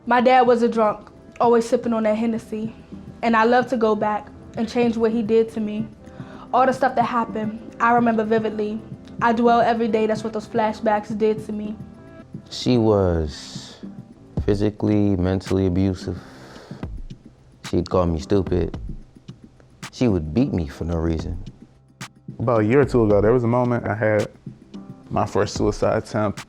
My dad was a drunk, always sipping on that Hennessy. And I love to go back and change what he did to me. All the stuff that happened, I remember vividly. I dwell every day, that's what those flashbacks did to me. She was physically, mentally abusive. She'd call me stupid. She would beat me for no reason. About a year or two ago, there was a moment I had my first suicide attempt.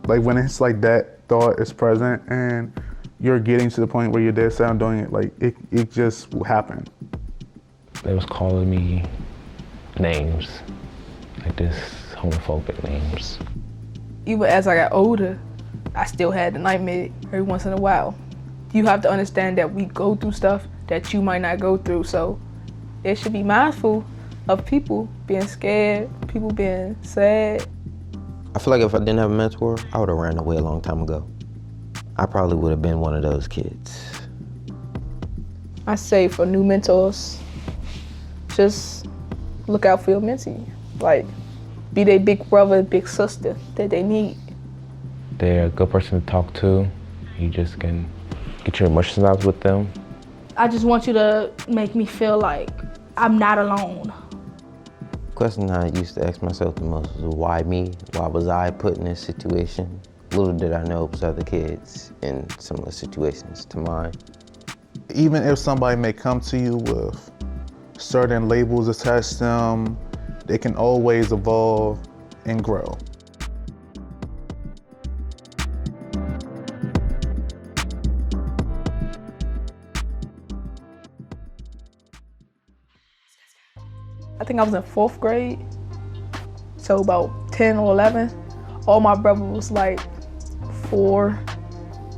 Like when it's like that thought is present and you're getting to the point where you're dead set on doing it, like it just will happen. They was calling me names, like this homophobic names. Even as I got older, I still had the nightmare every once in a while. You have to understand that we go through stuff that you might not go through, so it should be mindful of people being scared, people being sad. I feel like if I didn't have a mentor, I would have ran away a long time ago. I probably would have been one of those kids. I say for new mentors, just look out for your mentee. Like, be their big brother, big sister that they need. They're a good person to talk to. You just can get your emotions out with them. I just want you to make me feel like I'm not alone. The question I used to ask myself the most was why me? Why was I put in this situation? Little did I know it was other kids in similar situations to mine. Even if somebody may come to you with certain labels attached to them, they can always evolve and grow. I think I was in 4th grade, so about 10 or 11. All my brothers was like 4,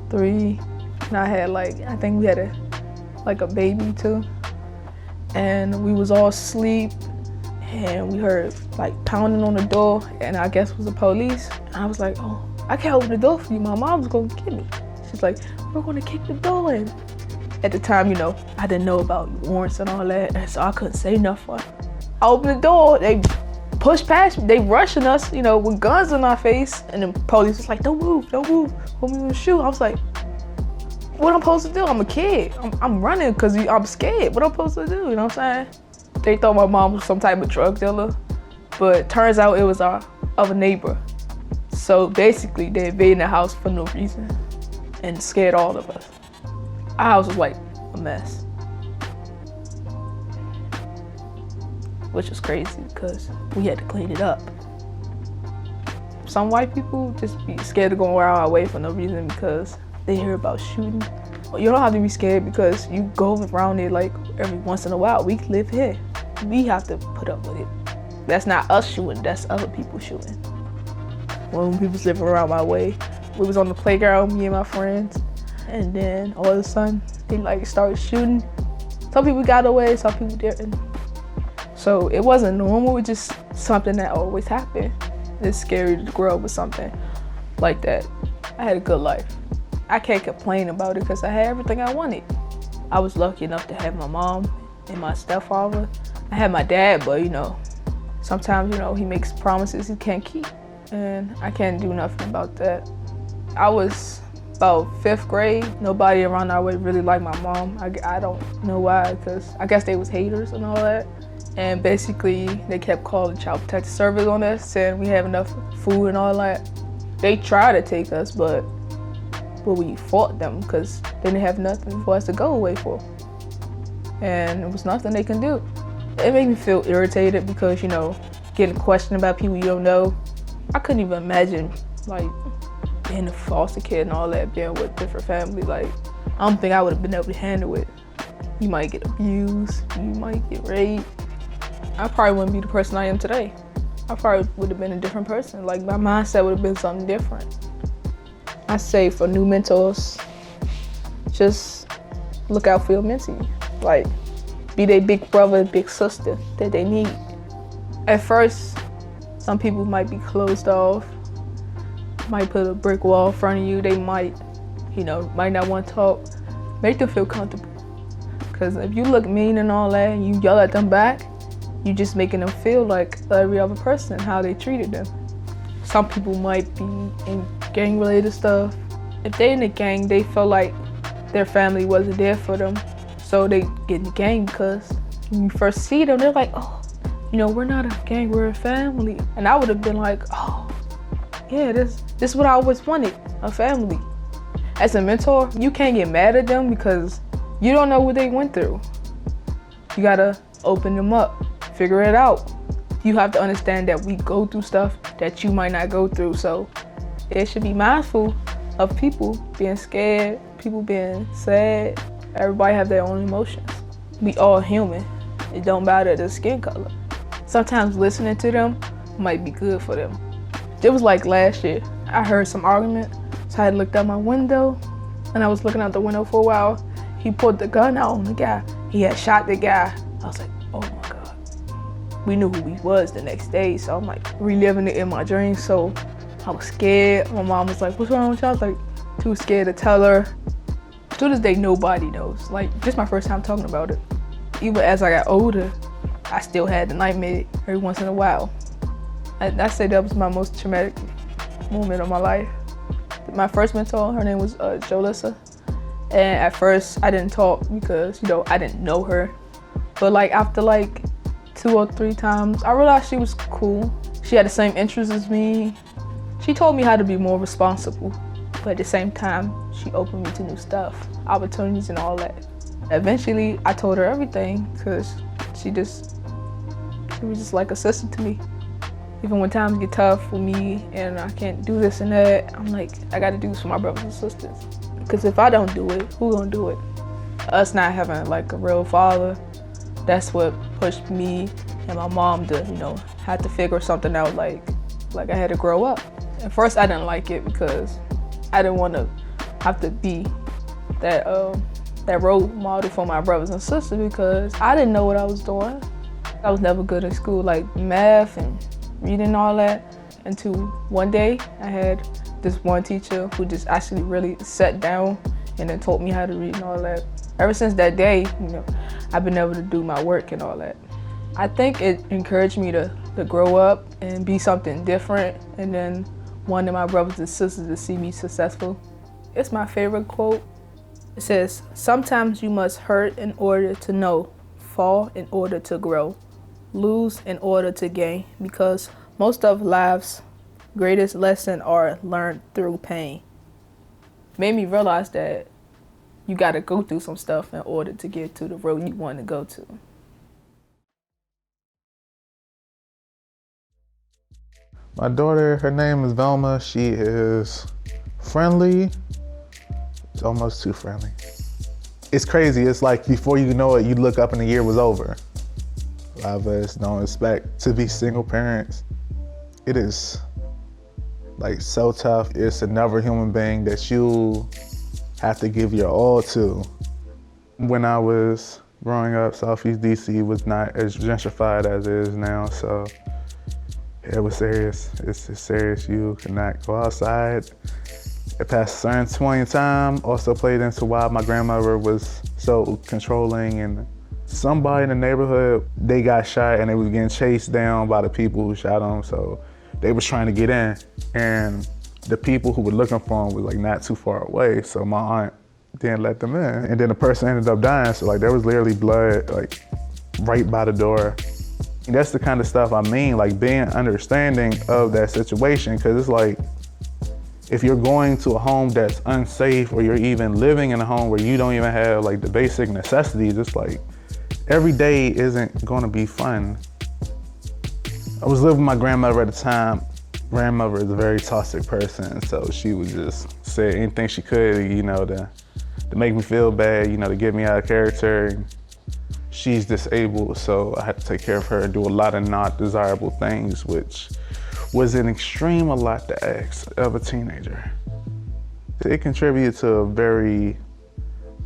3, and I had I think we had a baby too. And we was all asleep, and we heard pounding on the door, and I guess it was the police. And I was like, oh, I can't open the door for you, my mom's gonna get me. She's like, we're gonna kick the door in. At the time, I didn't know about warrants and all that, and so I couldn't say nothing. I opened the door, they pushed past me, they rushing us, with guns in our face, and the police was like, don't move, want me to shoot. I was like, what I'm supposed to do? I'm a kid. I'm running because I'm scared. What I'm supposed to do, you know what I'm saying? They thought my mom was some type of drug dealer, but turns out it was of a neighbor. So basically, they invaded the house for no reason and scared all of us. Our house was like a mess. Which was crazy because we had to clean it up. Some white people just be scared to go around our way for no reason because they hear about shooting. You don't have to be scared because you go around there every once in a while. We live here. We have to put up with it. That's not us shooting, that's other people shooting. When people was living around my way, we was on the playground, me and my friends, and then all of a sudden, they started shooting. Some people got away, some people didn't. So it wasn't normal, it was just something that always happened. It's scary to grow up with something like that. I had a good life. I can't complain about it because I had everything I wanted. I was lucky enough to have my mom and my stepfather. I had my dad, but sometimes, he makes promises he can't keep, and I can't do nothing about that. I was about 5th grade. Nobody around our way really liked my mom. I don't know why, because I guess they was haters and all that. And basically, they kept calling Child Protective Service on us, saying we have enough food and all that. They tried to take us, but we fought them because they didn't have nothing for us to go away for. And it was nothing they can do. It made me feel irritated because, getting questioned about people you don't know. I couldn't even imagine, being a foster kid and all that, being with different families. I don't think I would have been able to handle it. You might get abused, you might get raped. I probably wouldn't be the person I am today. I probably would have been a different person. My mindset would have been something different. I say for new mentors, just look out for your mentee. Be their big brother, big sister that they need. At first, some people might be closed off, might put a brick wall in front of you. They might not want to talk. Make them feel comfortable. Because if you look mean and all that and you yell at them back, you just making them feel like every other person, how they treated them. Some people might be in gang-related stuff. If they in the gang, they feel like their family wasn't there for them. So they get in the gang because when you first see them, they're like, oh, you know, we're not a gang, we're a family. And I would have been like, oh, yeah, this is what I always wanted, a family. As a mentor, you can't get mad at them because you don't know what they went through. You gotta open them up, figure it out. You have to understand that we go through stuff that you might not go through. So it should be mindful of people being scared, people being sad. Everybody have their own emotions. We all human. It don't matter the skin color. Sometimes listening to them might be good for them. It was like last year, I heard some argument, so I had looked out my window, and I was looking out the window for a while. He pulled the gun out on the guy. He had shot the guy. I was like, oh my God. We knew who he was the next day, so I'm like reliving it in my dreams. So I was scared. My mom was like, what's wrong with you? I was like, too scared to tell her. To this day, nobody knows. Like, this is my first time talking about it. Even as I got older, I still had the nightmare every once in a while. I say that was my most traumatic moment of my life. My first mentor, her name was Jolissa. And at first, I didn't talk because, you know, I didn't know her. But like after like 2 or 3 times, I realized she was cool. She had the same interests as me. She told me how to be more responsible. But at the same time, she opened me to new stuff, opportunities and all that. Eventually, I told her everything because she was just like a sister to me. Even when times get tough with me and I can't do this and that, I'm like, I gotta do this for my brothers and sisters. Because if I don't do it, who gonna do it? Us not having like a real father, that's what pushed me and my mom to, you know, had to figure something out, like I had to grow up. At first I didn't like it because I didn't want to have to be that role model for my brothers and sisters because I didn't know what I was doing. I was never good at school, like math and reading and all that, until one day I had this one teacher who just actually really sat down and then taught me how to read and all that. Ever since that day, you know, I've been able to do my work and all that. I think it encouraged me to grow up and be something different, and then wanted my brothers and sisters to see me successful. It's my favorite quote. It says, sometimes you must hurt in order to know, fall in order to grow, lose in order to gain, because most of life's greatest lessons are learned through pain. Made me realize that you got to go through some stuff in order to get to the road you want to go to. My daughter, her name is Velma. She is friendly. It's almost too friendly. It's crazy. It's like before you know it, you look up and the year was over. A lot of us don't expect to be single parents. It is like so tough. It's another human being that you have to give your all to. When I was growing up, Southeast DC was not as gentrified as it is now, so it was serious. It's serious. You cannot go outside. It passed a certain point in time. Also played into why my grandmother was so controlling, and somebody in the neighborhood, they got shot and they was getting chased down by the people who shot them. So they was trying to get in, and the people who were looking for them was like not too far away. So my aunt didn't let them in. And then the person ended up dying. So like there was literally blood like right by the door. And that's the kind of stuff I mean, like being understanding of that situation. Cause it's like, if you're going to a home that's unsafe, or you're even living in a home where you don't even have like the basic necessities, it's like every day isn't gonna be fun. I was living with my grandmother at the time. Grandmother is a very toxic person, so she would just say anything she could, you know, to make me feel bad, you know, to get me out of character. She's disabled, so I had to take care of her and do a lot of not desirable things, which was an extreme a lot to ask of a teenager. It contributed to a very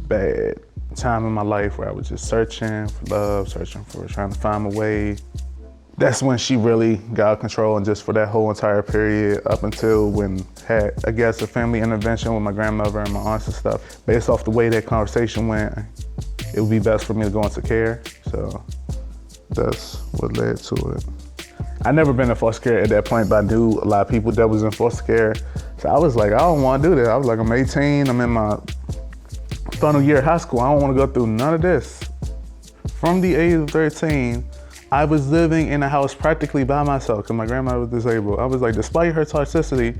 bad time in my life where I was just searching for love, trying to find my way. That's when she really got out of control, and just for that whole entire period up until when had, I guess, a family intervention with my grandmother and my aunts and stuff. Based off the way that conversation went, it would be best for me to go into care. So that's what led to it. I never been in foster care at that point, but I knew a lot of people that was in foster care. So I was like, I don't want to do that. I was like, I'm 18, I'm in my final year of high school. I don't want to go through none of this. From the age of 13, I was living in a house practically by myself because my grandmother was disabled. I was like, despite her toxicity,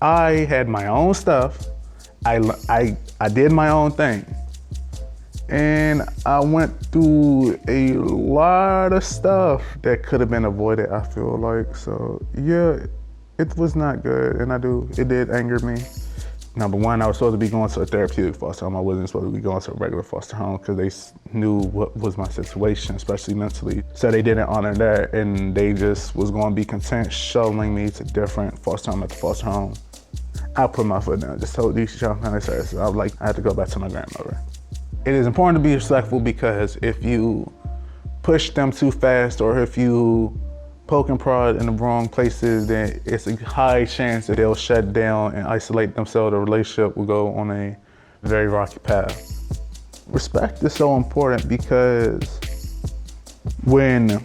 I had my own stuff. I did my own thing. And I went through a lot of stuff that could have been avoided, I feel like. So yeah, it was not good, and it did anger me. Number one, I was supposed to be going to a therapeutic foster home. I wasn't supposed to be going to a regular foster home because they knew what was my situation, especially mentally. So they didn't honor that, and they just was going to be content shuttling me to different foster home after foster home. I put my foot down, just told these young family services, I had to go back to my grandmother. It is important to be respectful because if you push them too fast or if you poke and prod in the wrong places, then it's a high chance that they'll shut down and isolate themselves. The relationship will go on a very rocky path. Respect is so important because when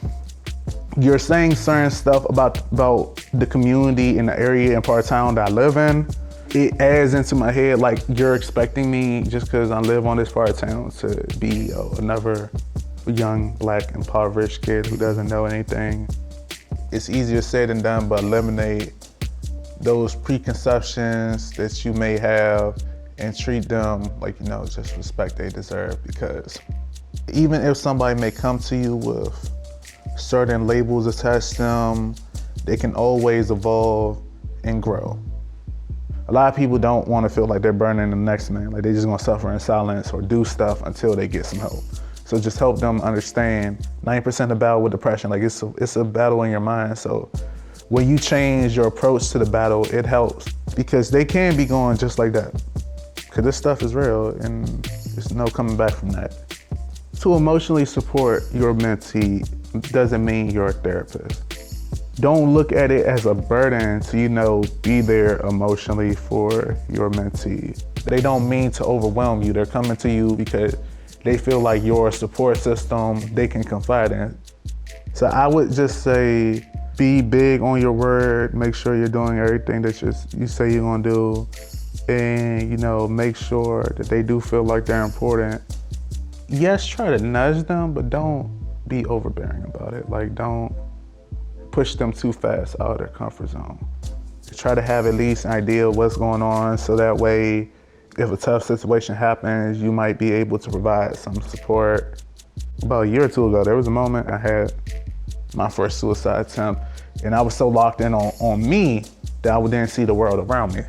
you're saying certain stuff about the community in the area and part of town that I live in, it adds into my head like you're expecting me, just because I live on this part of town, to be another young black impoverished kid who doesn't know anything. It's easier said than done, but eliminate those preconceptions that you may have and treat them like, just respect they deserve. Because even if somebody may come to you with certain labels attached to them, they can always evolve and grow. A lot of people don't want to feel like they're burning the next man, like they're just gonna suffer in silence or do stuff until they get some help. So just help them understand 90% of the battle with depression, like it's a battle in your mind. So when you change your approach to the battle, it helps because they can be going just like that. Because this stuff is real and there's no coming back from that. To emotionally support your mentee doesn't mean you're a therapist. Don't look at it as a burden to, be there emotionally for your mentee. They don't mean to overwhelm you. They're coming to you because they feel like you're a support system they can confide in. So I would just say, be big on your word, make sure you're doing everything that you say you're gonna do, and make sure that they do feel like they're important. Yes, try to nudge them, but don't be overbearing about it. Like, don't push them too fast out of their comfort zone. Try to have at least an idea of what's going on, so that way, if a tough situation happens, you might be able to provide some support. About a year or two ago, there was a moment I had my first suicide attempt, and I was so locked in on me that I didn't see the world around me.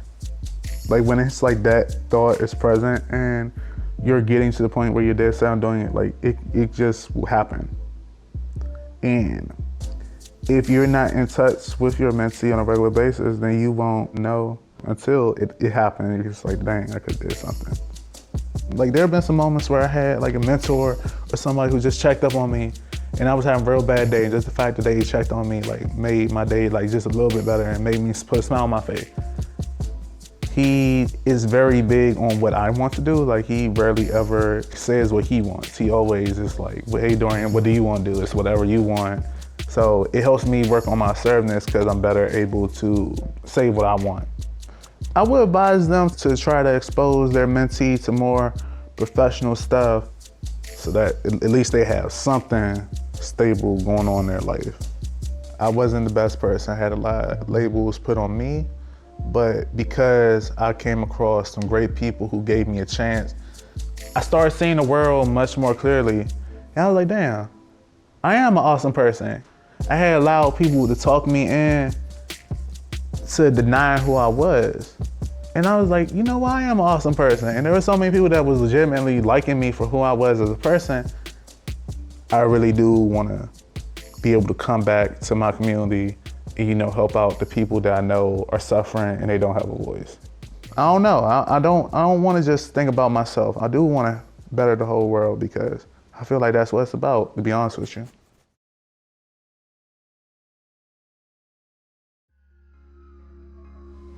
Like when it's like that thought is present and you're getting to the point where you're dead set on doing it, like it just will happen. And if you're not in touch with your mentee on a regular basis, then you won't know until it happened. You're just like, dang, I could have did something. Like there have been some moments where I had like a mentor or somebody who just checked up on me and I was having a real bad day. And just the fact that they checked on me like made my day like just a little bit better and made me put a smile on my face. He is very big on what I want to do. Like he rarely ever says what he wants. He always is like, well, hey Dorian, what do you want to do? It's whatever you want. So it helps me work on my assertiveness because I'm better able to say what I want. I would advise them to try to expose their mentee to more professional stuff so that at least they have something stable going on in their life. I wasn't the best person. I had a lot of labels put on me, but because I came across some great people who gave me a chance, I started seeing the world much more clearly. And I was like, damn, I am an awesome person. I had allowed people to talk me in to deny who I was. And I was like, you know what, I am an awesome person. And there were so many people that was legitimately liking me for who I was as a person. I really do want to be able to come back to my community and, help out the people that I know are suffering and they don't have a voice. I don't know, I don't want to just think about myself. I do want to better the whole world because I feel like that's what it's about, to be honest with you.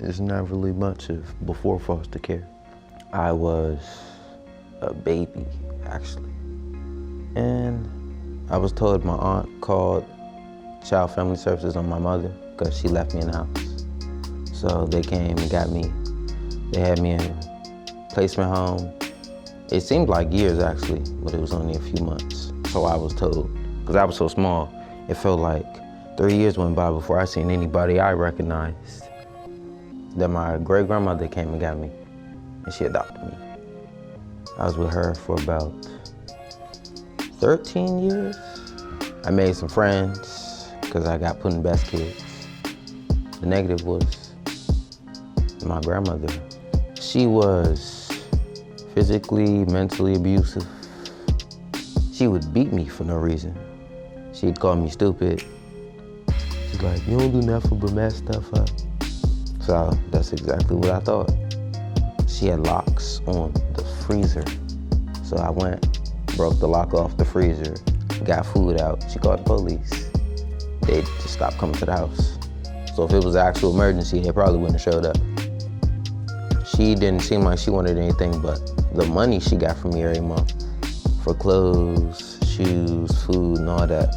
It's not really much of before foster care. I was a baby, actually. And I was told my aunt called Child Family Services on my mother because she left me in the house. So they came and got me. They had me in placement home. It seemed like years actually, but it was only a few months. So I was told, because I was so small, it felt like 3 years went by before I seen anybody I recognized. Then my great-grandmother came and got me, and she adopted me. I was with her for about 13 years. I made some friends, because I got put in best kids. The negative was my grandmother. She was physically, mentally abusive. She would beat me for no reason. She'd call me stupid. She's like, you don't do nothing but mess stuff up. So that's exactly what I thought. She had locks on the freezer. So I went, broke the lock off the freezer, got food out. She called the police. They just stopped coming to the house. So if it was an actual emergency, they probably wouldn't have showed up. She didn't seem like she wanted anything but the money she got from me every month for clothes, shoes, food, and all that.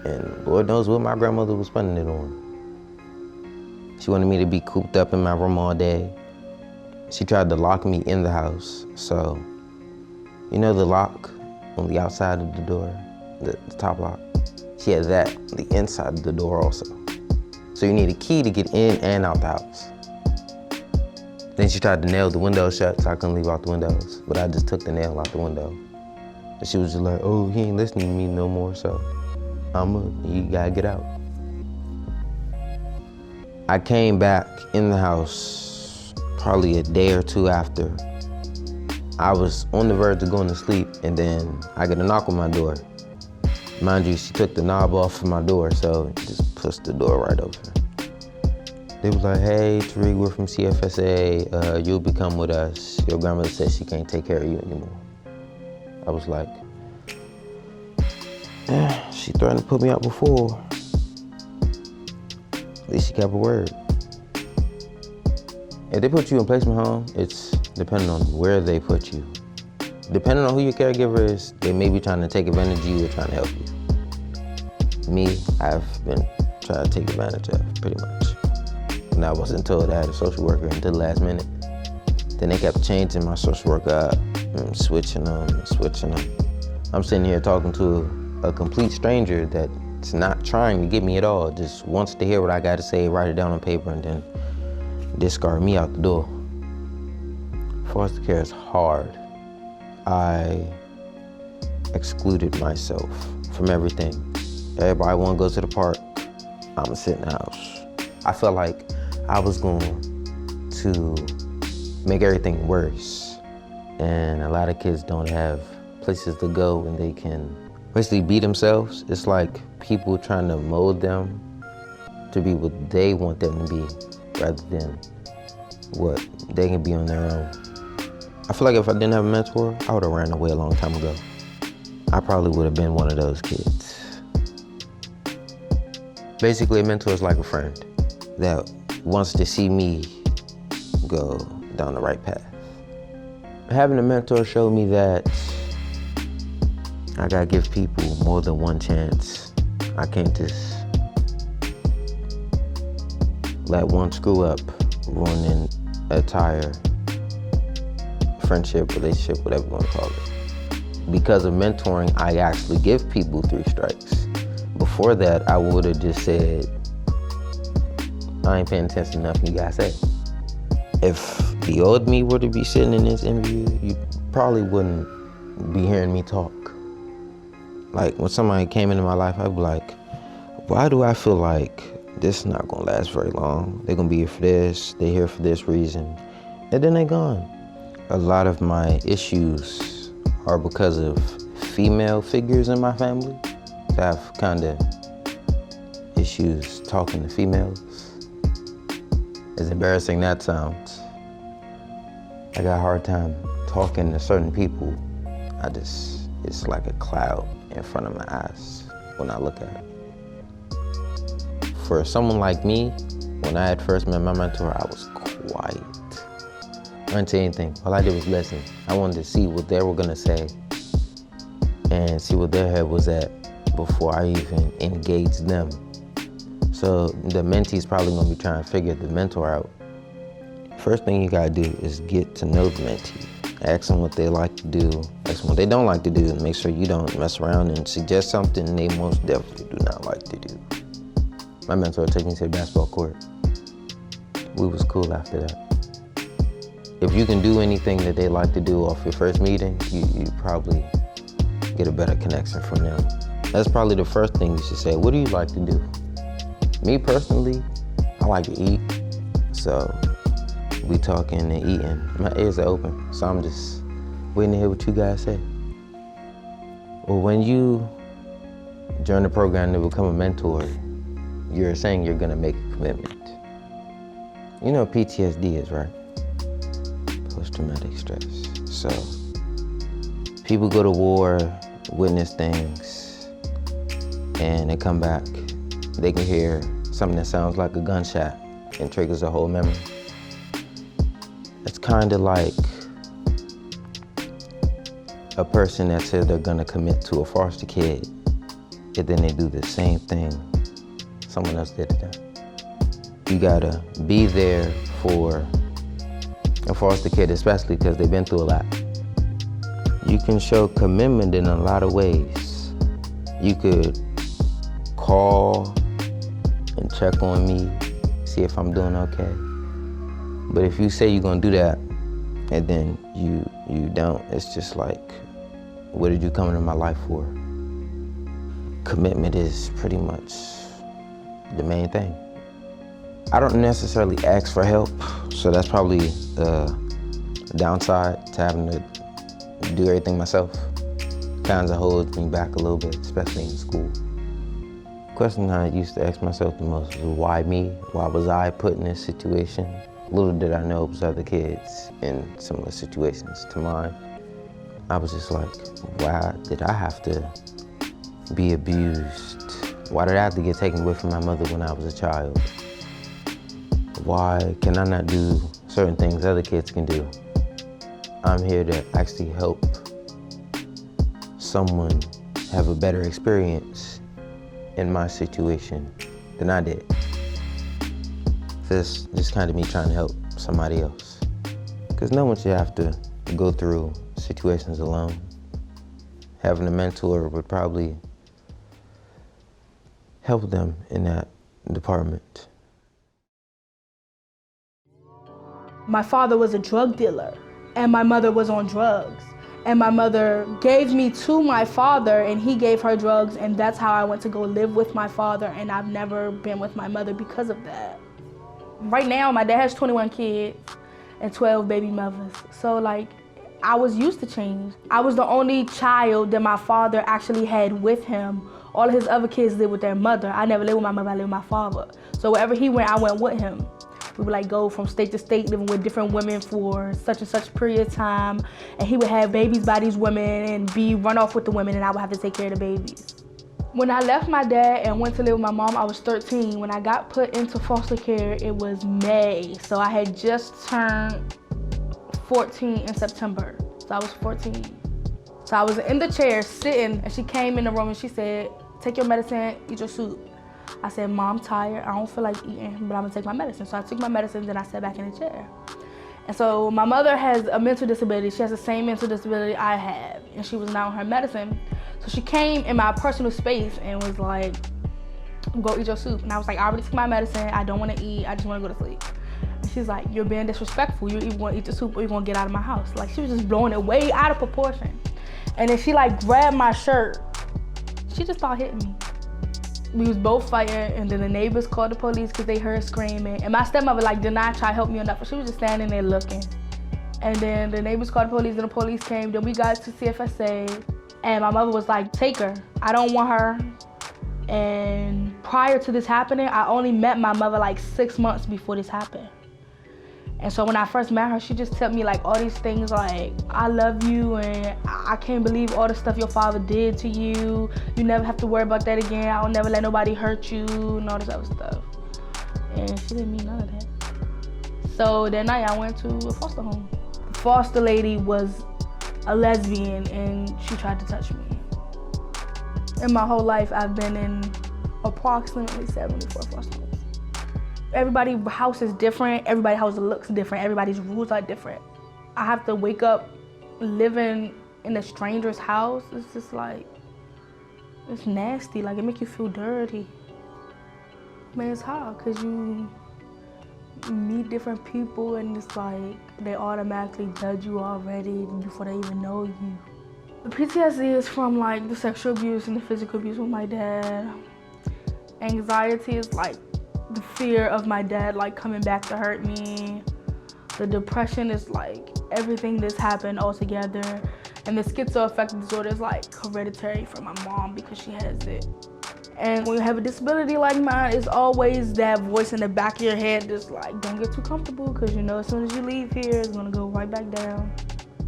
And Lord knows what my grandmother was spending it on. She wanted me to be cooped up in my room all day. She tried to lock me in the house. So, you know the lock on the outside of the door, the top lock? She had that on the inside of the door also. So you need a key to get in and out the house. Then she tried to nail the window shut so I couldn't leave out the windows, but I just took the nail out the window. And she was just like, oh, he ain't listening to me no more, so you gotta get out. I came back in the house probably a day or two after. I was on the verge of going to sleep, and then I get a knock on my door. Mind you, she took the knob off of my door, so it just pushed the door right open. They was like, hey, Tariq, we're from CFSA. You'll be coming with us. Your grandmother says she can't take care of you anymore. I was like, she threatened to put me out before. At least she kept her word. If they put you in placement home, it's depending on where they put you. Depending on who your caregiver is, they may be trying to take advantage of you or trying to help you. Me, I've been trying to take advantage of, pretty much. And I wasn't told I had a social worker until the last minute. Then they kept changing my social worker up and switching them. I'm sitting here talking to a complete stranger that's not trying to get me at all, just wants to hear what I got to say, write it down on paper, and then discard me out the door. Foster care is hard. I excluded myself from everything. Everybody want to go to the park, I'm gonna sit in the house. I felt like I was going to make everything worse. And a lot of kids don't have places to go and they can basically be themselves. It's like people trying to mold them to be what they want them to be rather than what they can be on their own. I feel like if I didn't have a mentor, I would have ran away a long time ago. I probably would have been one of those kids. Basically, a mentor is like a friend that wants to see me go down the right path. Having a mentor showed me that I gotta give people more than one chance. I can't just let one screw up ruin an entire friendship, relationship, whatever you want to call it. Because of mentoring, I actually give people 3 strikes. Before that, I would have just said, I ain't paying attention to nothing you guys say. If the old me were to be sitting in this interview, you probably wouldn't be hearing me talk. Like when somebody came into my life, I'd be like, why do I feel like this is not gonna last very long? They're gonna be here for this, they're here for this reason, and then they're gone. A lot of my issues are because of female figures in my family. I have kind of issues talking to females. As embarrassing that sounds, I got a hard time talking to certain people. It's like a cloud in front of my eyes when I look at it. For someone like me, when I had first met my mentor, I was quiet. I didn't say anything. All I did was listen. I wanted to see what they were gonna say and see what their head was at before I even engaged them. So the mentee's probably gonna be trying to figure the mentor out. First thing you gotta do is get to know the mentee. Ask them what they like to do, ask them what they don't like to do, and make sure you don't mess around and suggest something they most definitely do not like to do. My mentor took me to the basketball court. We was cool after that. If you can do anything that they like to do off your first meeting, you probably get a better connection from them. That's probably the first thing you should say. What do you like to do? Me personally, I like to eat, so we talking and eating. My ears are open, so I'm just waiting to hear what you guys say. Well, when you join the program to become a mentor, you're saying you're gonna make a commitment. You know what PTSD is, right? Post-traumatic stress. So people go to war, witness things, and they come back. They can hear something that sounds like a gunshot and triggers a whole memory. It's kind of like a person that said they're gonna commit to a foster kid, and then they do the same thing someone else did to them. You gotta be there for a foster kid, especially because they've been through a lot. You can show commitment in a lot of ways. You could call and check on me, see if I'm doing okay. But if you say you're gonna do that and then you don't, it's just like, what did you come into my life for? Commitment is pretty much the main thing. I don't necessarily ask for help, so that's probably the downside to having to do everything myself. Kind of holds me back a little bit, especially in school. The question I used to ask myself the most was, why me? Why was I put in this situation? Little did I know it was other kids in similar situations to mine. I was just like, why did I have to be abused? Why did I have to get taken away from my mother when I was a child? Why can I not do certain things other kids can do? I'm here to actually help someone have a better experience in my situation than I did. So it's just kind of me trying to help somebody else. Because no one should have to go through situations alone. Having a mentor would probably help them in that department. My father was a drug dealer and my mother was on drugs. And my mother gave me to my father and he gave her drugs, and that's how I went to go live with my father, and I've never been with my mother because of that. Right now, my dad has 21 kids and 12 baby mothers. So like, I was used to change. I was the only child that my father actually had with him. All of his other kids lived with their mother. I never lived with my mother, I lived with my father. So wherever he went, I went with him. We would like go from state to state, living with different women for such and such period of time. And he would have babies by these women and be run off with the women, and I would have to take care of the babies. When I left my dad and went to live with my mom, I was 13. When I got put into foster care, it was May. So I had just turned 14 in September. So I was 14. So I was in the chair sitting, and she came in the room and she said, take your medicine, eat your soup. I said, Mom, I'm tired, I don't feel like eating, but I'm gonna take my medicine. So I took my medicine, then I sat back in the chair. And so my mother has a mental disability. She has the same mental disability I have, and she was not on her medicine. So she came in my personal space and was like, go eat your soup. And I was like, I already took my medicine, I don't wanna eat, I just wanna go to sleep. And she's like, you're being disrespectful. You're either gonna eat the soup or you're gonna get out of my house. Like, she was just blowing it way out of proportion. And then she like grabbed my shirt. She just started hitting me. We was both fighting, and then the neighbors called the police because they heard screaming. And my stepmother like did not try to help me or nothing. She was just standing there looking. And then the neighbors called the police, and the police came. Then we got to CFSA, and my mother was like, take her. I don't want her. And prior to this happening, I only met my mother like 6 months before this happened. And so when I first met her, she just told me like all these things like, I love you and I can't believe all the stuff your father did to you. You never have to worry about that again. I'll never let nobody hurt you and all this other stuff. And she didn't mean none of that. So that night I went to a foster home. The foster lady was a lesbian and she tried to touch me. In my whole life I've been in approximately 74 foster homes. Everybody's house is different, everybody's house looks different, everybody's rules are different. I have to wake up living in a stranger's house. It's just like, it's nasty, like it makes you feel dirty. Man, it's hard because you meet different people and it's like they automatically judge you already before they even know you. The PTSD is from like the sexual abuse and the physical abuse with my dad. Anxiety is like the fear of my dad like coming back to hurt me. The depression is like everything that's happened all together. And the schizoaffective disorder is like hereditary from my mom because she has it. And when you have a disability like mine, it's always that voice in the back of your head that's like, don't get too comfortable because you know as soon as you leave here, it's gonna go right back down.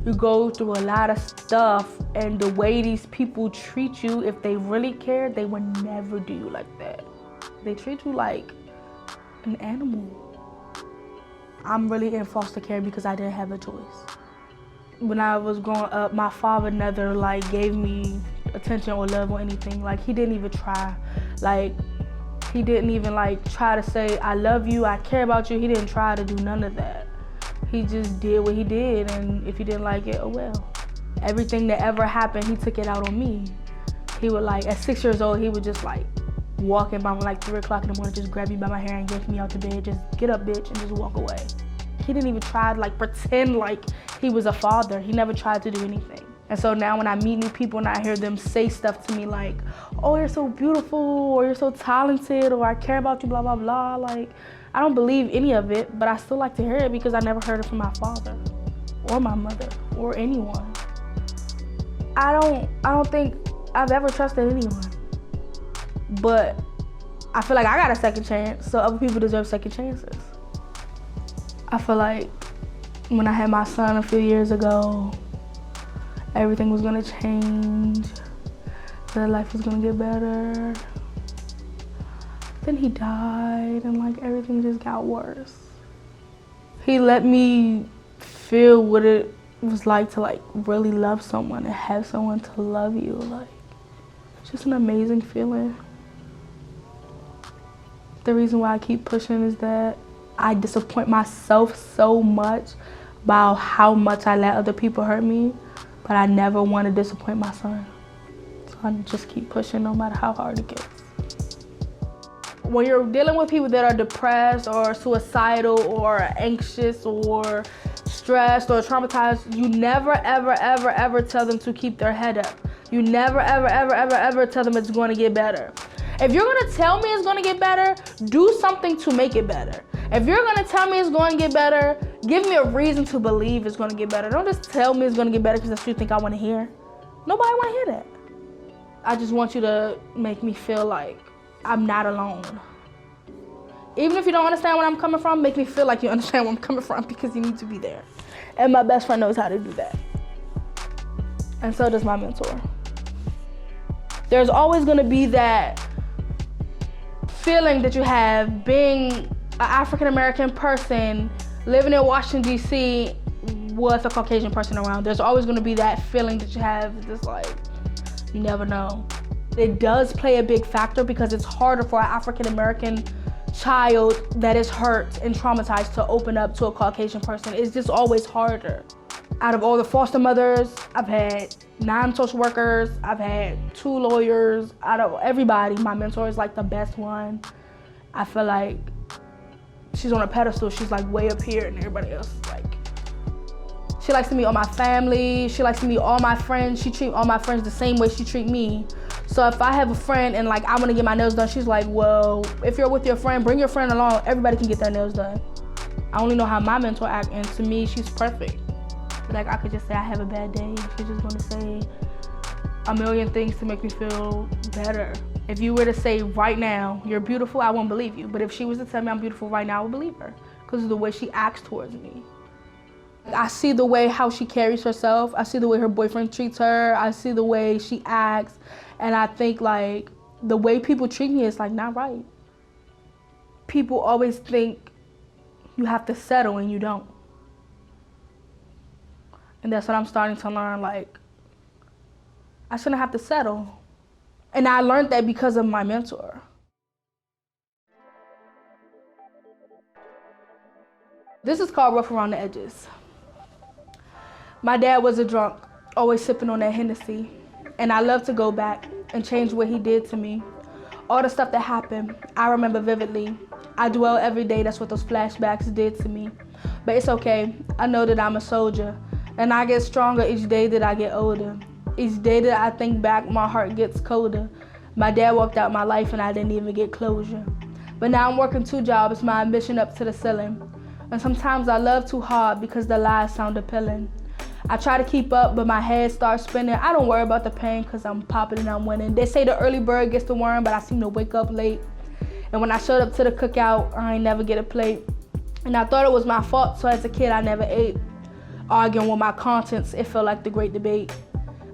You go through a lot of stuff and the way these people treat you, if they really care, they would never do you like that. They treat you like an animal. I'm really in foster care because I didn't have a choice. When I was growing up, my father never like gave me attention or love or anything. Like he didn't even try. Like he didn't even like try to say, I love you, I care about you. He didn't try to do none of that. He just did what he did, and if you didn't like it, oh well. Everything that ever happened, he took it out on me. He would like, at 6 years old, he would just like walk in by like 3 o'clock in the morning, just grab me by my hair and yank me out the bed, just get up bitch, and just walk away. He didn't even try to like pretend like he was a father. He never tried to do anything. And so now when I meet new people and I hear them say stuff to me like, oh, you're so beautiful, or you're so talented, or I care about you, blah, blah, blah. Like, I don't believe any of it, but I still like to hear it because I never heard it from my father or my mother or anyone. I don't think I've ever trusted anyone. But I feel like I got a second chance, so other people deserve second chances. I feel like when I had my son a few years ago, everything was gonna change, that life was gonna get better. Then he died and like everything just got worse. He let me feel what it was like to like really love someone and have someone to love you. Like, it's just an amazing feeling. The reason why I keep pushing is that I disappoint myself so much about how much I let other people hurt me, but I never want to disappoint my son. So I just keep pushing no matter how hard it gets. When you're dealing with people that are depressed or suicidal or anxious or stressed or traumatized, you never, ever, ever, ever tell them to keep their head up. You never, ever, ever, ever, ever tell them it's going to get better. If you're going to tell me it's going to get better, do something to make it better. If you're going to tell me it's going to get better, give me a reason to believe it's going to get better. Don't just tell me it's going to get better because that's what you think I want to hear. Nobody want to hear that. I just want you to make me feel like I'm not alone. Even if you don't understand where I'm coming from, make me feel like you understand where I'm coming from because you need to be there. And my best friend knows how to do that. And so does my mentor. There's always going to be that feeling that you have being an African-American person living in Washington, D.C. with a Caucasian person around. There's always going to be that feeling that you have, just like, you never know. It does play a big factor because it's harder for an African-American child that is hurt and traumatized to open up to a Caucasian person. It's just always harder. Out of all the foster mothers, I've had 9 social workers, I've had 2 lawyers. Out of everybody, my mentor is like the best one. I feel like she's on a pedestal. She's like way up here and everybody else is like, she likes to meet all my family. She likes to meet all my friends. She treats all my friends the same way she treats me. So if I have a friend and like I want to get my nails done, she's like, well, if you're with your friend, bring your friend along. Everybody can get their nails done. I only know how my mentor acts, and to me, she's perfect. Like I could just say I have a bad day. She's just gonna say a million things to make me feel better. If you were to say right now, you're beautiful, I won't believe you. But if she was to tell me I'm beautiful right now, I would believe her because of the way she acts towards me. I see the way how she carries herself. I see the way her boyfriend treats her. I see the way she acts. And I think like the way people treat me is like not right. People always think you have to settle and you don't. And that's what I'm starting to learn, like, I shouldn't have to settle. And I learned that because of my mentor. This is called Rough Around the Edges. My dad was a drunk, always sipping on that Hennessy. And I love to go back and change what he did to me. All the stuff that happened, I remember vividly. I dwell every day, that's what those flashbacks did to me. But it's okay, I know that I'm a soldier. And I get stronger each day that I get older. Each day that I think back, my heart gets colder. My dad walked out my life and I didn't even get closure. But now I'm working 2 jobs, my ambition up to the ceiling. And sometimes I love too hard because the lies sound appealing. I try to keep up, but my head starts spinning. I don't worry about the pain because I'm popping and I'm winning. They say the early bird gets the worm, but I seem to wake up late. And when I showed up to the cookout, I ain't never get a plate. And I thought it was my fault, so as a kid I never ate. Arguing with my conscience, it felt like the great debate.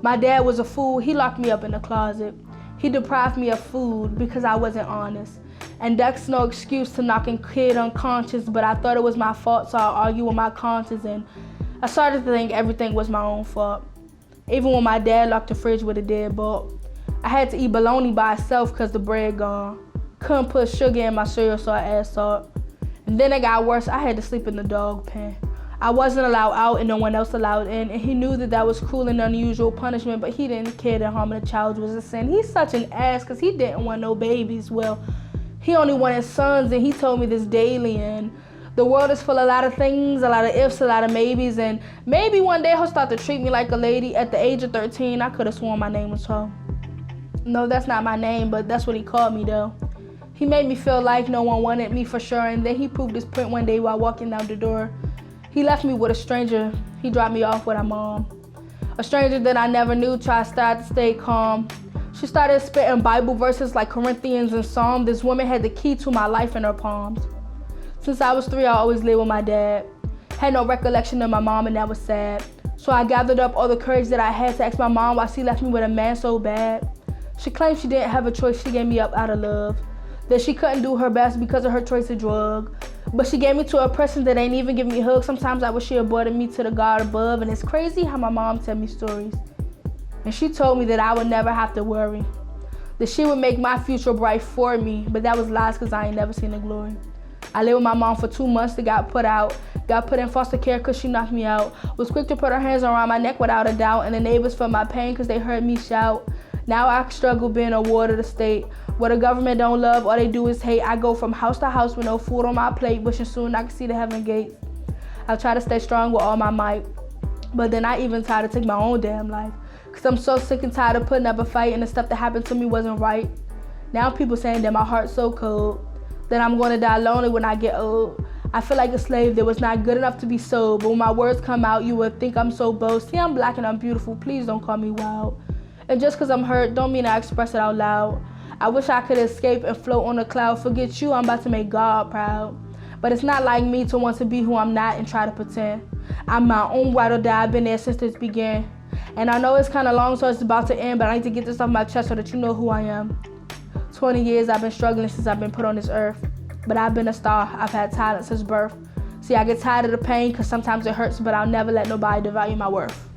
My dad was a fool, he locked me up in the closet. He deprived me of food because I wasn't honest. And that's no excuse to knocking kid unconscious, but I thought it was my fault, so I argued with my conscience, and I started to think everything was my own fault. Even when my dad locked the fridge with a deadbolt. I had to eat bologna by itself because the bread gone. Couldn't put sugar in my cereal, so I added salt. And then it got worse, I had to sleep in the dog pen. I wasn't allowed out and no one else allowed in, and he knew that that was cruel and unusual punishment, but he didn't care that harming a child was a sin. He's such an ass because he didn't want no babies. Well, he only wanted sons, and he told me this daily, and the world is full of a lot of things, a lot of ifs, a lot of maybes, and maybe one day he'll start to treat me like a lady. At the age of 13, I could have sworn my name was Ho. No, that's not my name, but that's what he called me though. He made me feel like no one wanted me for sure, and then he proved his point one day while walking down the door. He left me with a stranger. He dropped me off with a mom. A stranger that I never knew tried to stay calm. She started spitting Bible verses like Corinthians and Psalms. This woman had the key to my life in her palms. Since I was 3, I always lived with my dad. Had no recollection of my mom, and that was sad. So I gathered up all the courage that I had to ask my mom why she left me with a man so bad. She claimed she didn't have a choice, she gave me up out of love. That she couldn't do her best because of her choice of drug. But she gave me to a person that ain't even giving me hugs. Sometimes I wish she aborted me to the God above. And it's crazy how my mom tell me stories. And she told me that I would never have to worry. That she would make my future bright for me. But that was lies because I ain't never seen the glory. I lived with my mom for 2 months that got put out. Got put in foster care because she knocked me out. Was quick to put her hands around my neck without a doubt. And the neighbors felt my pain because they heard me shout. Now I struggle being a ward of the state. Where the government don't love, all they do is hate. I go from house to house with no food on my plate, wishing soon I can see the heaven gates. I try to stay strong with all my might. But then I even try to take my own damn life. Cause I'm so sick and tired of putting up a fight, and the stuff that happened to me wasn't right. Now people saying that my heart's so cold, that I'm gonna die lonely when I get old. I feel like a slave that was not good enough to be sold, but when my words come out, you would think I'm so bold. See, I'm black and I'm beautiful, please don't call me wild. And just cause I'm hurt, don't mean I express it out loud. I wish I could escape and float on a cloud. Forget you, I'm about to make God proud. But it's not like me to want to be who I'm not and try to pretend. I'm my own ride or die, I've been there since this began. And I know it's kind of long, so it's about to end, but I need to get this off my chest so that you know who I am. 20 years I've been struggling since I've been put on this earth. But I've been a star, I've had talent since birth. See, I get tired of the pain, cause sometimes it hurts, but I'll never let nobody devalue my worth.